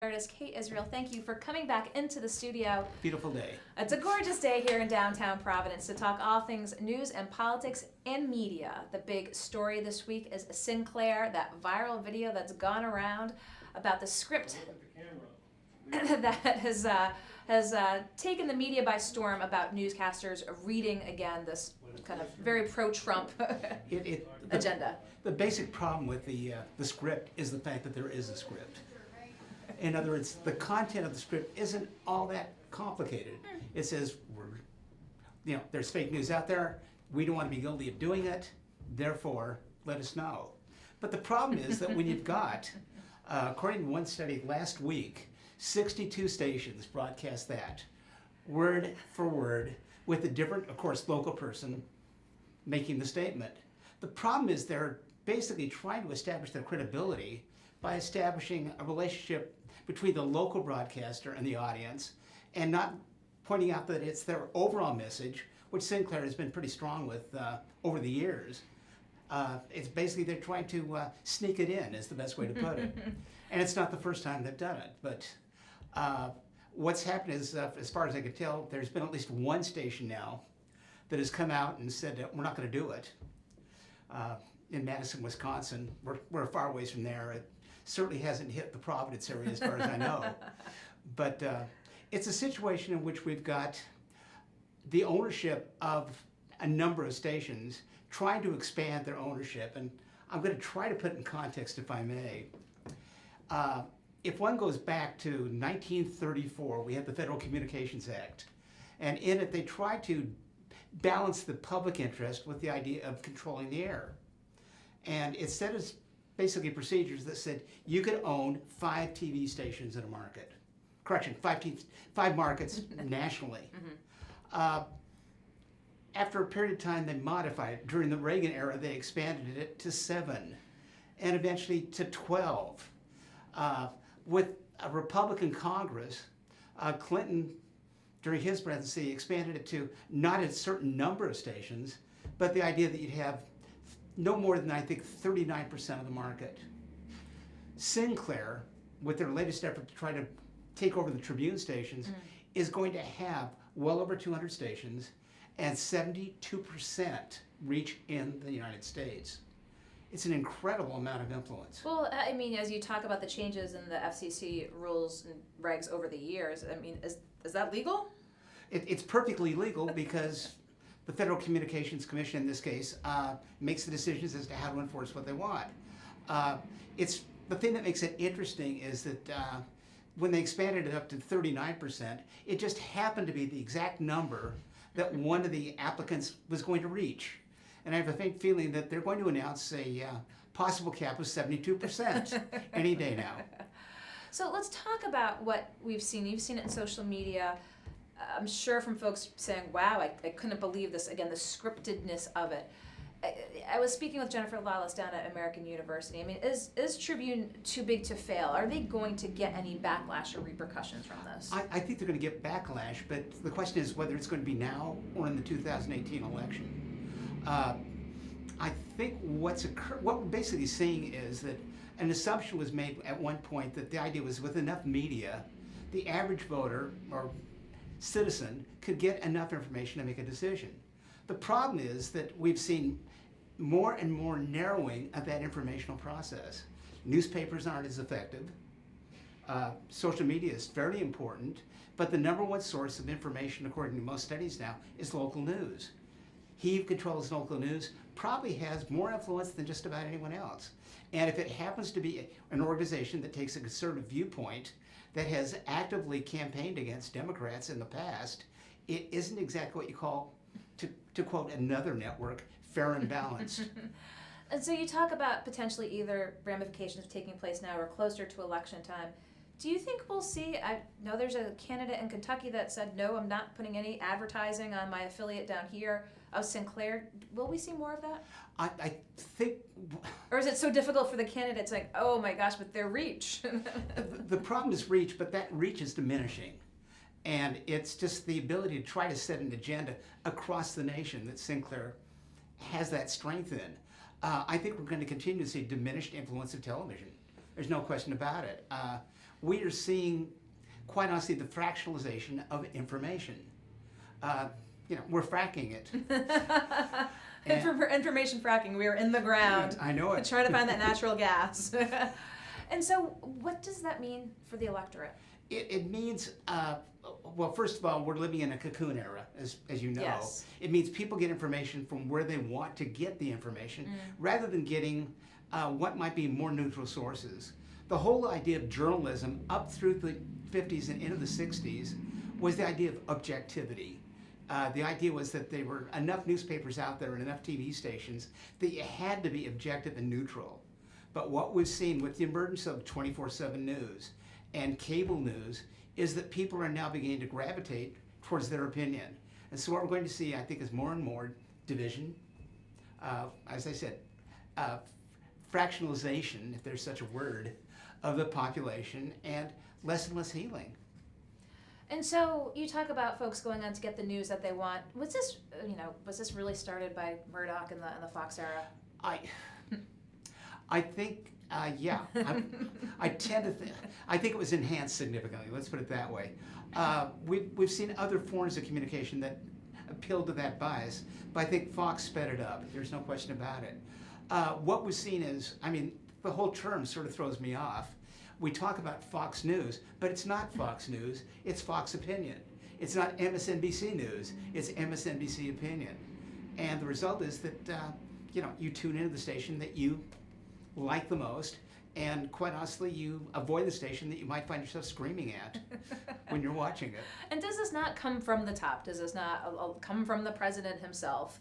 Emeritus Kate Israel, thank you for coming back into the studio. Beautiful day. It's a gorgeous day here in downtown Providence to talk all things news and politics and media. The big story this week is Sinclair, that viral video that's gone around about the script that has taken the media by storm about newscasters reading again this kind of very pro-Trump agenda. The basic problem with the script is the fact that there is a script. In other words, the content of the script isn't all that complicated. It says, there's fake news out there. We don't want to be guilty of doing it. Therefore, let us know. But the problem is that when you've got, according to one study last week, 62 stations broadcast that, word for word, with a different, of course, local person making the statement. The problem is they're basically trying to establish their credibility by establishing a relationship between the local broadcaster and the audience, and not pointing out that it's their overall message, which Sinclair has been pretty strong with over the years. It's basically they're trying to sneak it in, is the best way to put it. And it's not the first time they've done it. But what's happened is, as far as I can tell, there's been at least one station now that has come out and said that we're not going to do it. In Madison, Wisconsin, we're far ways from there. It certainly hasn't hit the Providence area as far as I know. But it's a situation in which we've got the ownership of a number of stations trying to expand their ownership. And I'm going to try to put it in context, if I may. If one goes back to 1934, we had the Federal Communications Act. And in it, they tried to balance the public interest with the idea of controlling the air. And it set us basically procedures that said you could own 5 TV stations in a market. Correction, 5 markets nationally. After a period of time, they modified it. During the Reagan era, they expanded it to 7, and eventually to 12. With a Republican Congress, Clinton, during his presidency, expanded it to not a certain number of stations, but the idea that you'd have no more than, I think, 39% of the market. Sinclair, with their latest effort to try to take over the Tribune stations, is going to have well over 200 stations and 72% reach in the United States. It's an incredible amount of influence. Well, I mean, as you talk about the changes in the FCC rules and regs over the years, I mean, is that legal? It's perfectly legal because the Federal Communications Commission, in this case, makes the decisions as to how to enforce what they want. It's the thing that makes it interesting is that when they expanded it up to 39%, it just happened to be the exact number that one of the applicants was going to reach. And I have a faint feeling that they're going to announce a possible cap of 72% any day now. So let's talk about what we've seen. You've seen it in social media. I'm sure from folks saying, wow, I couldn't believe this, again, the scriptedness of it. I was speaking with Jennifer Lawless down at American University. I mean, is Tribune too big to fail? Are they going to get any backlash or repercussions from this? I think they're going to get backlash, but the question is whether it's going to be now or in the 2018 election. I think what we're basically seeing is that an assumption was made at one point that the idea was with enough media, the average voter or citizen could get enough information to make a decision. The problem is that we've seen more and more narrowing of that informational process. Newspapers aren't as effective. Social media is very important, but the number one source of information, according to most studies now, is local news. He who controls local news probably has more influence than just about anyone else. And if it happens to be an organization that takes a conservative viewpoint, that has actively campaigned against Democrats in the past, it isn't exactly what you call, to quote another network, fair and balanced. And so you talk about potentially either ramifications taking place now or closer to election time. Do you think we'll see, I know there's a candidate in Kentucky that said, no, I'm not putting any advertising on my affiliate down here of Sinclair. Will we see more of that? I think... Or is it so difficult for the candidates, like, oh my gosh, with their reach? The problem is reach, but that reach is diminishing. And it's just the ability to try to set an agenda across the nation that Sinclair has that strength in. I think we're going to continue to see diminished influence of television. There's no question about it. we are seeing, quite honestly, the fractionalization of information. We're fracking it. Information fracking. We are in the ground. I know it. Trying to find that natural gas. And so, what does that mean for the electorate? It means, well, first of all, we're living in a cocoon era, as you know. Yes. It means people get information from where they want to get the information, rather than getting what might be more neutral sources. The whole idea of journalism up through the 50s and into the 60s was the idea of objectivity. The idea was that there were enough newspapers out there and enough TV stations that you had to be objective and neutral. But what we've seen with the emergence of 24/7 news and cable news is that people are now beginning to gravitate towards their opinion. And so what we're going to see, I think, is more and more division, as I said, fractionalization, if there's such a word, of the population, and less healing. And so you talk about folks going on to get the news that they want. Was this really started by Murdoch in the Fox era? I think, yeah. I think it was enhanced significantly. Let's put it that way. We've seen other forms of communication that appealed to that bias, but I think Fox sped it up. There's no question about it. What we've seen is, the whole term sort of throws me off. We talk about Fox News, but it's not Fox News. It's Fox Opinion. It's not MSNBC News. It's MSNBC Opinion. And the result is that you tune into the station that you like the most, and quite honestly, you avoid the station that you might find yourself screaming at when you're watching it. And does this not come from the top? Does this not come from the president himself,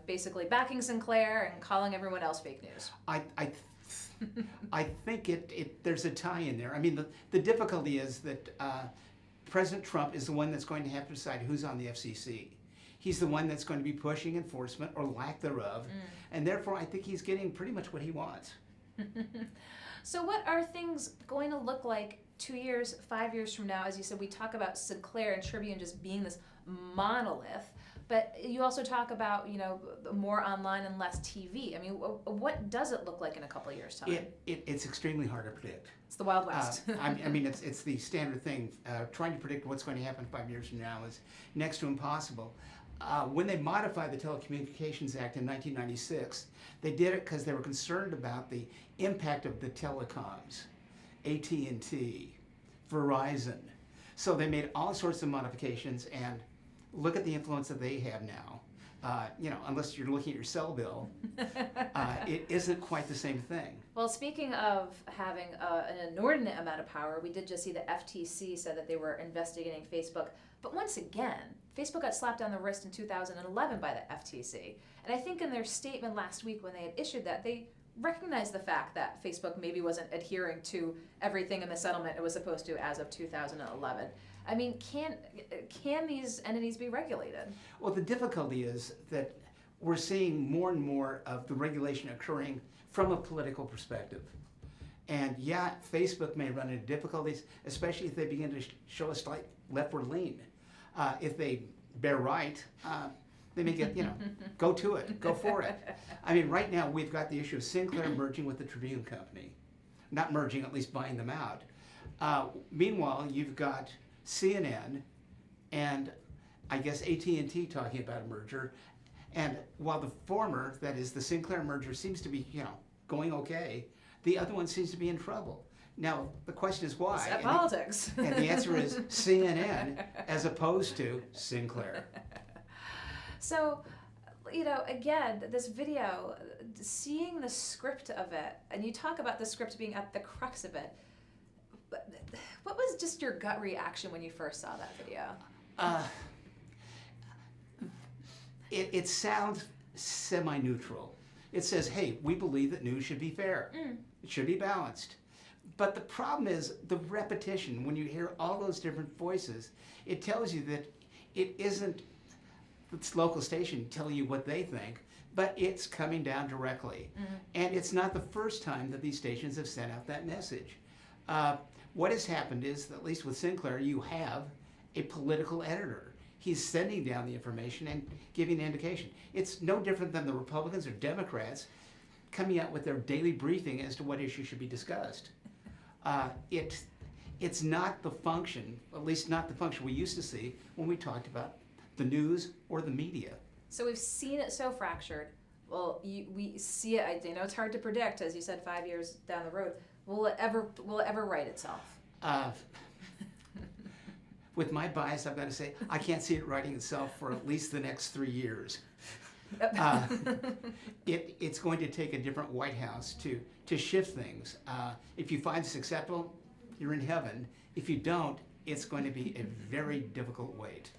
basically backing Sinclair and calling everyone else fake news? I think there's a tie in there. The difficulty is that President Trump is the one that's going to have to decide who's on the FCC. He's the one that's going to be pushing enforcement or lack thereof, and therefore I think he's getting pretty much what he wants. So what are things going to look like 2 years, 5 years from now? As you said, we talk about Sinclair and Tribune just being this monolith, but you also talk about, more online and less TV. What does it look like in a couple of years' time? It's extremely hard to predict. It's the Wild West. It's the standard thing. Trying to predict what's going to happen 5 years from now is next to impossible. When they modified the Telecommunications Act in 1996, they did it because they were concerned about the impact of the telecoms, AT&T, Verizon. So they made all sorts of modifications, and look at the influence that they have now. Unless you're looking at your cell bill, it isn't quite the same thing. Well, speaking of having an inordinate amount of power, we did just see the FTC said that they were investigating Facebook. But once again, Facebook got slapped on the wrist in 2011 by the FTC. And I think in their statement last week when they had issued that, they recognized the fact that Facebook maybe wasn't adhering to everything in the settlement it was supposed to as of 2011. Can these entities be regulated? Well, the difficulty is that we're seeing more and more of the regulation occurring from a political perspective. And yeah, Facebook may run into difficulties, especially if they begin to show a slight leftward lean. If they bear right, they may get, go to it, go for it. Right now we've got the issue of Sinclair merging with the Tribune Company. Not merging, at least buying them out. Meanwhile, you've got CNN and I guess AT&T talking about a merger. And while the former, that is the Sinclair merger, seems to be, going okay, the other one seems to be in trouble. Now, the question is why? Is that politics? And the answer is CNN as opposed to Sinclair. So, again, this video, seeing the script of it, and you talk about the script being at the crux of it, but what was just your gut reaction when you first saw that video? It sounds semi-neutral. It says, hey, we believe that news should be fair. It should be balanced. But the problem is the repetition. When you hear all those different voices, it tells you that it isn't this local station telling you what they think, but it's coming down directly. And it's not the first time that these stations have sent out that message. What has happened is, that at least with Sinclair, you have a political editor. He's sending down the information and giving an indication. It's no different than the Republicans or Democrats coming out with their daily briefing as to what issues should be discussed. it's not the function, at least not the function we used to see when we talked about the news or the media. So we've seen it so fractured. Well, we see it. I know it's hard to predict, as you said, 5 years down the road. Will it ever right itself? With my bias, I've got to say, I can't see it writing itself for at least the next 3 years. It's going to take a different White House to shift things. If you find this acceptable, you're in heaven. If you don't, it's going to be a very difficult wait.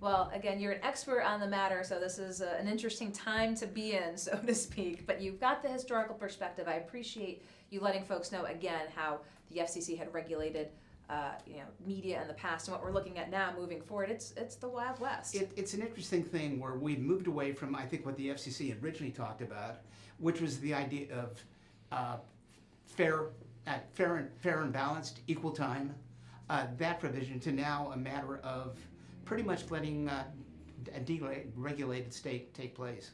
Well, again, you're an expert on the matter, so this is an interesting time to be in, so to speak. But you've got the historical perspective. I appreciate you letting folks know, again, how the FCC had regulated media in the past, and what we're looking at now moving forward. It's the Wild West. It's an interesting thing where we've moved away from, I think, what the FCC originally talked about, which was the idea of fair and balanced, equal time, that provision, to now a matter of pretty much letting a deregulated state take place.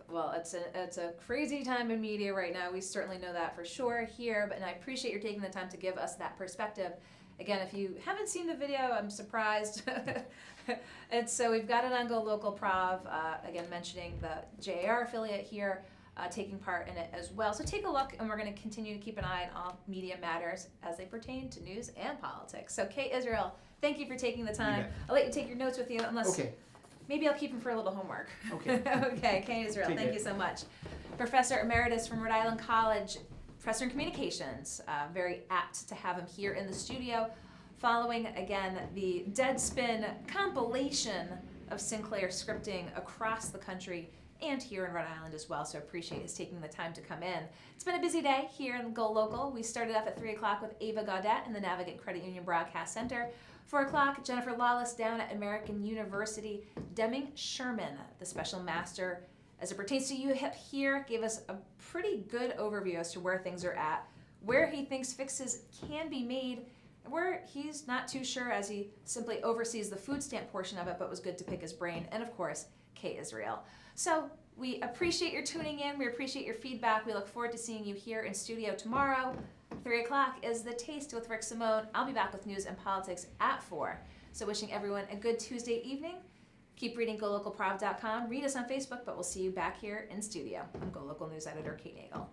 Well, it's a crazy time in media right now. We certainly know that for sure here, and I appreciate you taking the time to give us that perspective. Again, if you haven't seen the video, I'm surprised. And so we've got it on GoLocal Prov, again, mentioning the JAR affiliate here, taking part in it as well. So take a look, and we're going to continue to keep an eye on all media matters as they pertain to news and politics. So Kay Israel, thank you for taking the time. I'll let you take your notes with you, unless... Okay. Maybe I'll keep them for a little homework. Okay. Okay, Kay Israel, thank you so much. Professor Emeritus from Rhode Island College, Professor in Communications. Very apt to have him here in the studio, following, again, the Deadspin compilation of Sinclair scripting across the country and here in Rhode Island as well, so appreciate his taking the time to come in. It's been a busy day here in GoLocal. We started off at 3 o'clock with Ava Gaudette in the Navigant Credit Union Broadcast Center. 4 o'clock, Jennifer Lawless down at American University. Deming Sherman, the special master as it pertains to UHIP here, gave us a pretty good overview as to where things are at, where he thinks fixes can be made, and where he's not too sure as he simply oversees the food stamp portion of it, but was good to pick his brain, and of course, Kay Israel. So we appreciate your tuning in. We appreciate your feedback. We look forward to seeing you here in studio tomorrow. 3 o'clock is The Taste with Rick Simone. I'll be back with news and politics at 4. So wishing everyone a good Tuesday evening. Keep reading GoLocalProv.com. Read us on Facebook, but we'll see you back here in studio. I'm GoLocal News Editor Kate Nagel.